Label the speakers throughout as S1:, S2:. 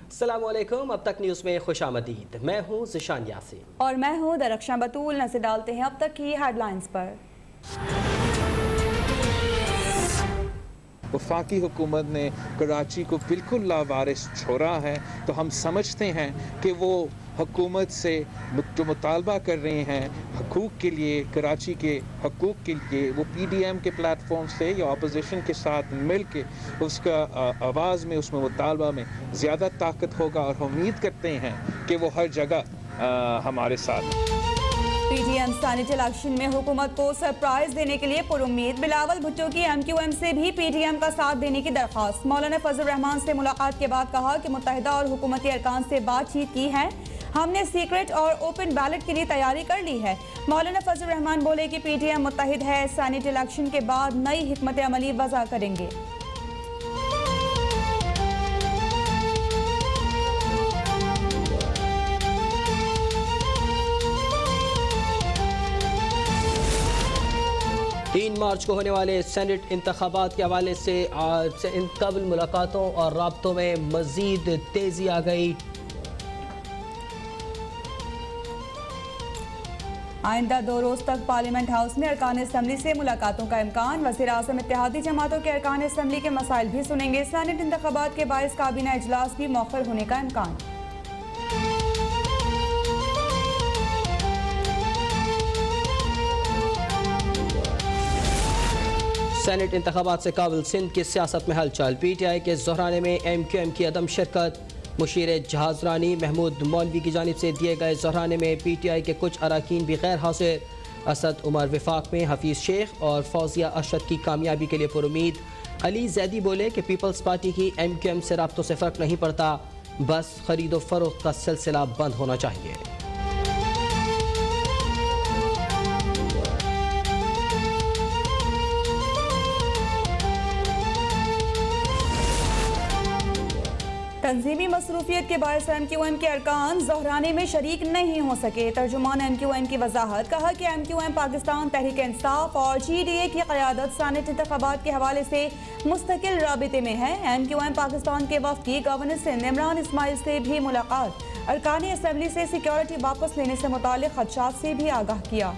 S1: अस्सलामुअलैकुम। अब तक न्यूज़ में खुशामदीद। मैं हूँ ज़िशान यासीन
S2: और मैं हूँ दरख्शां बतूल। नजर डालते हैं अब तक की हेडलाइंस पर।
S3: वफाकी हुकूमत ने कराची को बिल्कुल लावारिस छोड़ा है, तो हम समझते हैं कि वो हुकूमत से जो मुतालबा कर रहे हैं हकूक़ के लिए, कराची के हकूक़ के लिए, वो PDM के प्लेटफॉर्म से या अपोजिशन के साथ मिल के उसका आवाज़ में, उसमें मुतालबा में ज़्यादा ताकत होगा और हम उम्मीद करते हैं कि वो हर जगह हमारे साथ।
S2: PDM सेनेट इलेक्शन में हुकूमत को सरप्राइज देने के लिए पुरुम्मीद। बिलावल भुट्टो की MQM से भी PDM का साथ देने की दरख्वास्त। मौलाना फजल रहमान से मुलाकात के बाद कहा कि मुत्तहिदा और हुकूमती अरकान से बातचीत की है, हमने सीक्रेट और ओपन बैलेट के लिए तैयारी कर ली है। मौलाना फजल रहमान बोले कि PDM मुत्तहिद है, सेनेट इलेक्शन के बाद नई हिकमत अमली वज़ा करेंगे।
S1: तीन मार्च को होने वाले सेनेट इंतखाबात के हवाले से आज से इन कबल मुलाकातों और राब्तों में मजीद तेजी आ गई।
S2: आइंदा 2 रोज तक पार्लियामेंट हाउस में अरकान असम्बली से मुलाकातों का इम्कान। वज़ीर आज़म इत्तेहादी जमातों के अरकान असम्बली के मसाइल भी सुनेंगे। सेनेट इंतखाबात के बाइस काबीना इजलास भी मौखर होने का इम्कान।
S1: सेनेट इंतखाबात से काबिल सिंध की सियासत में हलचल। PTI के ज़ोहराने में MQM की अदम शिरकत। मुशीर जहाज़रानी महमूद मौलवी की जानिब से दिए गए ज़ोहराने में PTI के कुछ अरकान भी गैर हाजिर। असद उमर विफाक में हफीज़ शेख और फौजिया अशरद की कामयाबी के लिए पुरुमीद। अली जैदी बोले कि पीपल्स पार्टी की MQM से राब्तों से फ़र्क नहीं पड़ता, बस खरीदो फरोख्त का सिलसिला बंद होना चाहिए।
S2: तंजीमी मसरूफियत के बायस MQM के अरकान ज़ोहराने में शरीक नहीं हो सके। तर्जुमान MQM की वजाहत। कहा कि MQM पाकिस्तान तहरीक इंसाफ और GDA की क़यादत सेनेट इंतखाबात के हवाले से मुस्तकिल राबिते में है। MQM पाकिस्तान के वफ़दी गवर्नर सिंध इमरान इस्माइल से भी मुलाकात। अरकान असम्बली से सिक्योरिटी वापस लेने से मुताल्लिक़ खदशात से भी आगाह किया।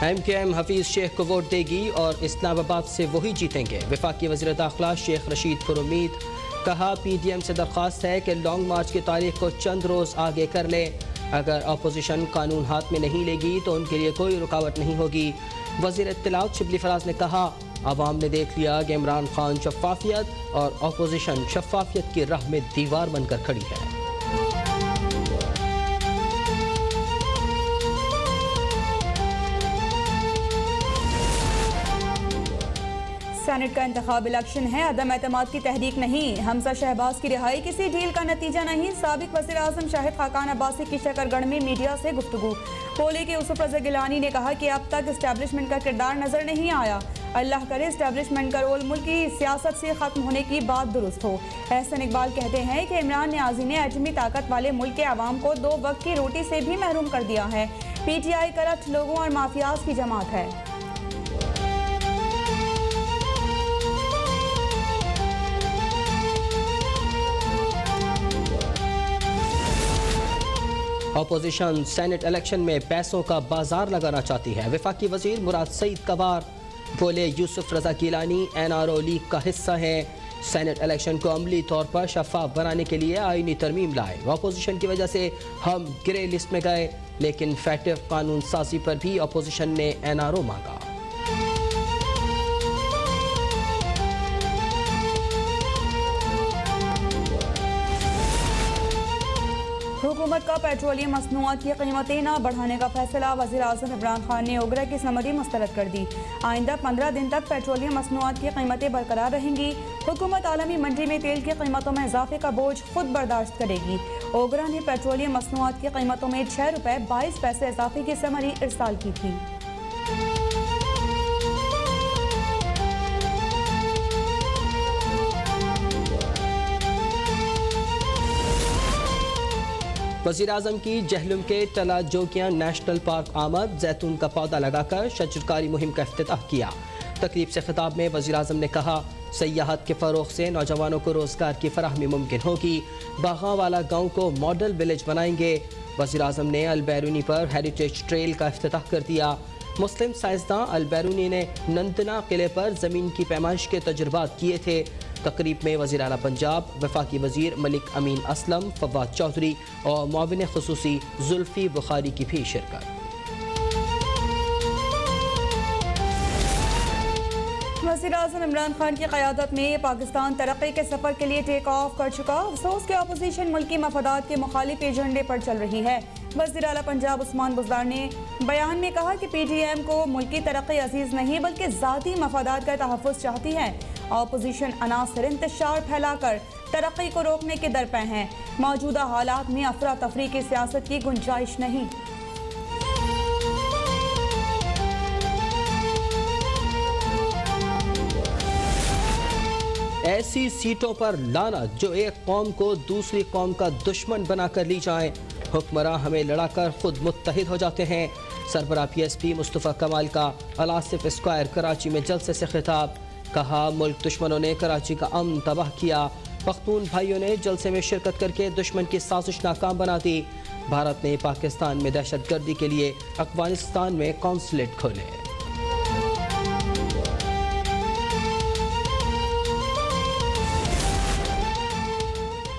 S1: MQM हफीज़ शेख को वोट देगी और इस्लामाबाद से वही जीतेंगे। वफाकी वज़ीर दाखिला शेख रशीद पुरुमीद। कहा PDM से दरख्वास्त है कि लॉन्ग मार्च की तारीख को चंद रोज़ आगे कर ले। अगर अपोजिशन कानून हाथ में नहीं लेगी तो उनके लिए कोई रुकावट नहीं होगी। वज़ीर इत्तलात शिबली फराज ने कहा, आवाम ने देख लिया कि इमरान खान शफाफियत और अपोजिशन शफाफियत की राह में दीवार बनकर खड़ी है।
S2: सेनेट का इंतखाब इलेक्शन है, अदम एतमाद की तहरीक नहीं। हमजा शहबाज की रिहाई किसी डील का नतीजा नहीं। साबिक वज़ीर आज़म शाहिद खाकान अब्बासी की शकरगढ़ में मीडिया से गुफ्तगू। बोले कि यूसुफ रज़ा गिलानी ने कहा कि अब तक इस्टेब्लिशमेंट का किरदार नजर नहीं आया। अल्लाह करे इस्टेब्लिशमेंट का रोल मुल्क की सियासत से खत्म होने की बात दुरुस्त हो। एहसन इकबाल कहते हैं कि इमरान न्याजी ने एटमी ताकत वाले मुल्क के अवाम को 2 वक्त की रोटी से भी महरूम कर दिया है। PTI करप्ट लोगों और माफियाज की जमात है।
S1: अपोजिशन सेनेट इलेक्शन में पैसों का बाजार लगाना चाहती है। वफाकी वजीर मुराद सईद कबार बोले, यूसुफ रज़ा गिलानी NRO लीग का हिस्सा है। सेनेट इलेक्शन को अमली तौर पर शफाफ बनाने के लिए आईनी तरमीम लाए। अपोजिशन की वजह से हम ग्रे लिस्ट में गए, लेकिन फैटिव कानून साजी पर भी अपोजिशन ने NRO मांगा।
S2: हुकूमत का पेट्रोलियम मसनूआत की कीमतें न बढ़ाने का फैसला। वज़ीर आज़म इमरान खान ने ओगरा की समरी मुस्तरद कर दी। आइंदा 15 दिन तक पेट्रोलियम मसनूआत की कीमतें बरकरार रहेंगी। हुकूमत आलमी मंडी में तेल की कीमतों में इजाफे का बोझ खुद बर्दाश्त करेगी। ओगरा ने पेट्रोलियम मसनूआत की कीमतों में 6 रुपये 22 पैसे इजाफे की समरी इरसाल की थी।
S1: वज़ीर आज़म की जहलुम के टला जोगियां नेशनल पार्क आमद, जैतून का पौधा लगाकर शजरकारी मुहिम का इफ्तिताह किया। तकरीब से खिताब में वज़ीर आज़म ने कहा, सयाहत के फ़रोग़ से नौजवानों को रोज़गार की फराहमी मुमकिन होगी। बागावाला गाँव को मॉडल विलेज बनाएंगे। वज़ीर आज़म ने अल-बैरूनी पर हेरिटेज ट्रेल का इफ्तिताह कर दिया। मुस्लिम साइंसदान अल-बैरूनी ने नंदना किले पर ज़मीन की पैमाइश के तजुर्बात किए थे। तकरीब में वज़ीर आला पंजाब, वफाकी वज़ीर मलिक अमीन असलम, फवाद चौधरी और मुआविन खुसूसी जुल्फ़ी बुखारी की भी शिरकत।
S2: वज़ीर आज़म इमरान खान की क़यादत में पाकिस्तान तरक्की के सफ़र के लिए टेक ऑफ कर चुका। अफसोस के अपोजिशन मुल्की मफादात के मुखालिफ एजेंडे पर चल रही है। वज़ीर आला पंजाब उस्मान बुज़दार ने बयान में कहा कि PDM को मुल्की तरक्की अजीज़ नहीं बल्कि ज़ाती मफादात का तहफ़्फ़ुज़ चाहती है। अपोजिशन अनासर इंतशार फैलाकर तरक्की को रोकने के दरपे हैं। मौजूदा हालात में अफरा तफरी की सियासत की गुंजाइश नहीं।
S1: ऐसी सीटों पर लाना जो एक कौम को दूसरी कौम का दुश्मन बनाकर ली जाएं। हुक्मरान हमें लड़ाकर खुद मुत्तहिद हो जाते हैं। सरबराह PSP मुस्तफ़ा कमाल का अलासिफ स्क्वायर कराची में जलसे से खिताब। कहा, मुल्क दुश्मनों ने कराची का अमन तबाह किया। पख्तून भाइयों ने जलसे में शिरकत करके दुश्मन की साजिश नाकाम बना दी। भारत ने पाकिस्तान में दहशतगर्दी के लिए अफगानिस्तान में कौंसलेट खोले।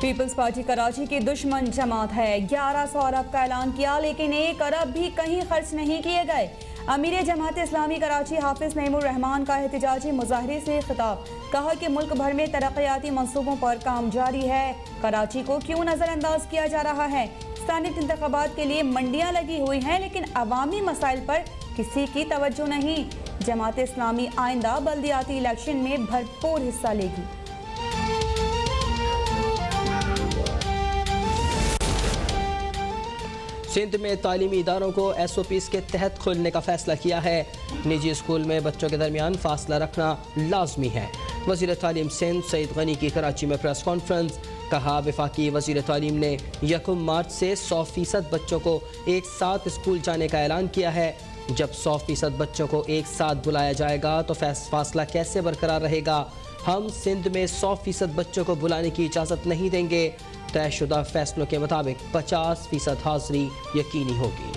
S2: पीपल्स पार्टी कराची की दुश्मन जमात है। 1100 अरब का ऐलान किया लेकिन 1 अरब भी कहीं खर्च नहीं किए गए। अमीर जमात इस्लामी कराची हाफिज नईमुर रहमान का एहतजाजी मुजाहरे से खिताब। कहा कि मुल्क भर में तरक्याती मंसूबों पर काम जारी है। कराची को क्यों नज़रअंदाज किया जा रहा है। स्थानीय इंतखाबात के लिए मंडियां लगी हुई हैं लेकिन अवामी मसाइल पर किसी की तवज्जो नहीं। जमात इस्लामी आइंदा बल्दियाती इलेक्शन में भरपूर हिस्सा लेगी।
S1: सिंध में तालीमी इदारों को SOPs के तहत खोलने का फैसला किया है। निजी स्कूल में बच्चों के दरमियान फासला रखना लाजमी है। वज़ीर तालीम सिंध सईद गनी की कराची में प्रेस कॉन्फ्रेंस। कहा, वफाकी वज़ीर तालीम ने 1 मार्च से 100% बच्चों को एक साथ स्कूल जाने का ऐलान किया है। जब 100% बच्चों को एक साथ बुलाया जाएगा तो फासला कैसे बरकरार रहेगा। हम सिंध में 100% बच्चों को बुलाने की इजाज़त नहीं देंगे। तयशुदा फैसलों के मुताबिक 50% हाज़िरी यकीनी होगी।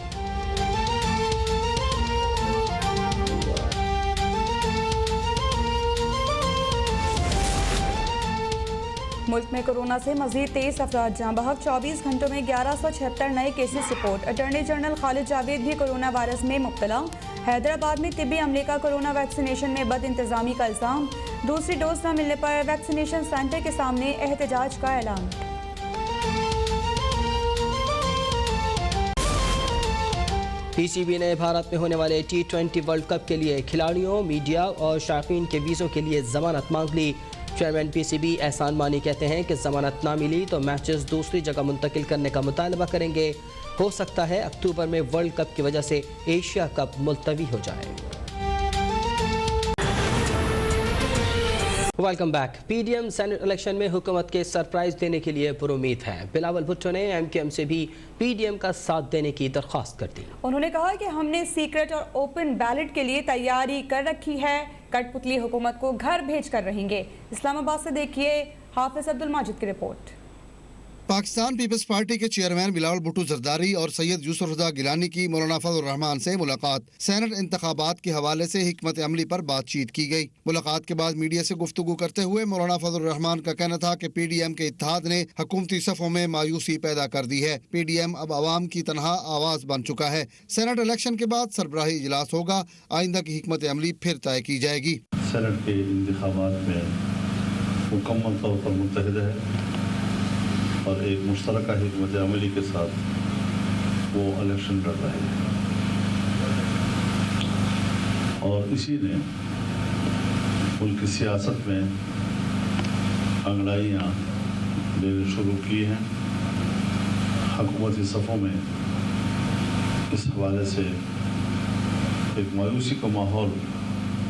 S2: मुल्क में कोरोना से मजीद 23 अफराद जाँ बहक। 24 घंटों में 1176 नए cases report. Attorney general Khalid Javed भी कोरोना वायरस में मुब्तला। हैदराबाद में तिब्बी अमले का कोरोना वैक्सीनेशन में बद इंतजामी का इल्ज़ाम। दूसरी डोज न मिलने पर वैक्सीनेशन सेंटर के सामने एहतजाज का ऐलान।
S1: PCB ने भारत में होने वाले T20 वर्ल्ड कप के लिए खिलाड़ियों, मीडिया और शायकीन के वीज़ों के लिए जमानत मांग ली। चेयरमैन PCB एहसान मानी कहते हैं कि जमानत ना मिली तो मैचेस दूसरी जगह मुंतकिल करने का मुतालबा करेंगे। हो सकता है अक्टूबर में वर्ल्ड कप की वजह से एशिया कप मुलतवी हो जाए। Welcome back. PDM senate election में हुकूमत के सरप्राइज देने के लिए पुरुमीद है। बिलावल भुट्टो ने MQM से भी PDM का साथ देने की दरख्वास्त कर दी।
S2: उन्होंने कहा कि हमने सीक्रेट और ओपन बैलेट के लिए तैयारी कर रखी है। कठपुतली हुकूमत को घर भेज कर रहेंगे। इस्लामाबाद से देखिए हाफिज अब्दुल माजिद की रिपोर्ट।
S4: पाकिस्तान पीपल्स पार्टी के चेयरमैन बिलावल भुट्टो जरदारी और सैयद यूसुफ रजा गिलानी की मौलाना फजल रहमान से मुलाकात। सेनेट इंतखाबात के हवाले से हिकमत अमली पर बातचीत की गई। मुलाकात के बाद मीडिया से गुफ्तगू करते हुए मौलाना फजल रहमान का कहना था कि PDM के इत्तेहाद ने हुकूमती सफ़ों में मायूसी पैदा कर दी है। PDM अब आवाम की तनहा आवाज़ बन चुका है। सेनेट इलेक्शन के बाद सरबराही इजलास होगा। आइंदा की हिकमत अमली फिर तय की जाएगी।
S5: सेनेट के इंतखाबात में मुकम्मल तौर पर मुत्तहिद है और एक मुश्तरका हिकमत अमली के साथ वो इलेक्शन लड़ रहे हैं और इसी ने मुल्क की सियासत में अंगड़ाइयाँ देने शुरू की हैं। हुकूमती सफ़ों में इस हवाले से एक मायूसी का माहौल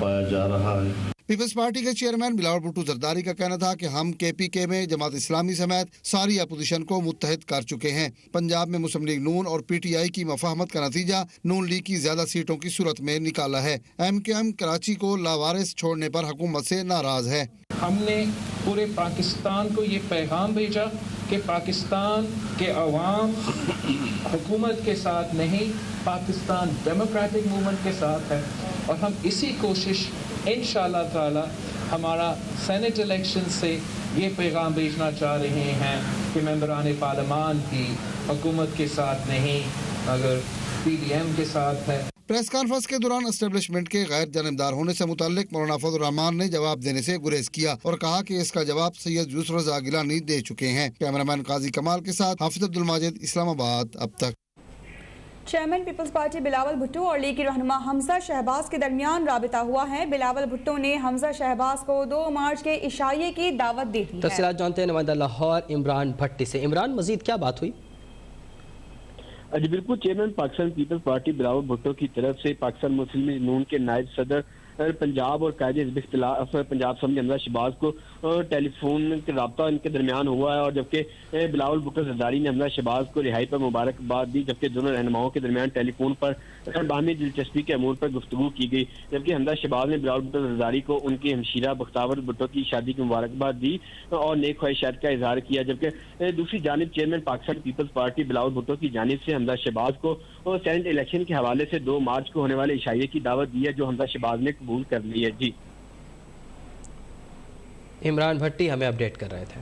S5: पाया जा रहा है।
S4: पीपल्स पार्टी के चेयरमैन बिलावल भुट्टो जरदारी का कहना था कि हम KPK में जमात इस्लामी समेत सारी अपोजिशन को मुत्तहिद कर चुके हैं। पंजाब में मुस्लिम लीग नून और PTI की मफाहमत का नतीजा नून लीग की ज्यादा सीटों की सूरत में निकाला है। MKM कराची को लावारिस छोड़ने पर हुकूमत से नाराज है।
S3: हमने पूरे पाकिस्तान को ये पैगाम भेजा कि पाकिस्तान के अवाम हुकूमत के साथ नहीं, पाकिस्तान डेमोक्रेटिक मूवमेंट के साथ है और हम इसी कोशिश इंशाअल्लाह ताला हमारा सेनेट इलेक्शन से ये पैगाम भेजना चाह रहे हैं कि मेंबरान पार्लियामान की हुकूमत के साथ नहीं मगर PDM के साथ है।
S4: प्रेस कॉन्फ्रेंस के दौरान एस्टेब्लिशमेंट के गैर जानिबदार होने से मुताल्लिक मौलाना फजल रहमान ने जवाब देने से गुरेज किया और कहा कि इसका जवाब सैयद यूसुफ रज़ा गिलानी दे चुके हैं। कैमरामैन काजी कमाल के साथ हाफिज अब्दुल माजिद, इस्लामाबाद। अब तक
S2: chairman People's Party Bilawal Bhutto और लीग की रहनुमा हमजा शहबाज के दरमियान राबिता हुआ है। बिलावल भुट्टो ने हमजा शहबाज को 2 मार्च के इशाये की दावत दी है।
S1: तफसीलात जानते हैं नुमाइंदा लाहौर इमरान भट्टी से। इमरान, मजीद क्या बात हुई?
S6: जी बिल्कुल, chairman Pakistan People's Party Bilawal Bhutto की तरफ से पाकिस्तान मुस्लिम लीग नून के नायब सदर पंजाब और कायदे हिज़्ब इख्तिलाफ पंजाब समझ हमजा शहबाज को टेलीफोन के रब्ता इनके दरमियान हुआ है और जबकि बिलावल भुट्टो जरदारी ने हमजा शहबाज को रिहाई पर मुबारकबाद दी, जबकि दोनों रहनुमाओं के दरमियान टेलीफोन पर बाहमी दिलचस्पी के अमूर पर गुफ्तगू की गई। जबकि हमजा शहबाज ने बिलावल भुट्टो जरदारी को उनकी हमशीरा बख्तावर भुट्टो की शादी की मुबारकबाद दी और नेक ख्वाहिशात का इजहार किया। जबकि दूसरी जानिब chairman Pakistan People's Party Bilawal Bhutto की जानिब से हमजा शहबाज को सेनेट इलेक्शन के हवाले से 2 मार्च को होने वाले इशाये की दावत दी है, जो हमजा शहबाज ने कबूल कर ली है। जी,
S1: इमरान भट्टी हमें अपडेट कर रहे थे।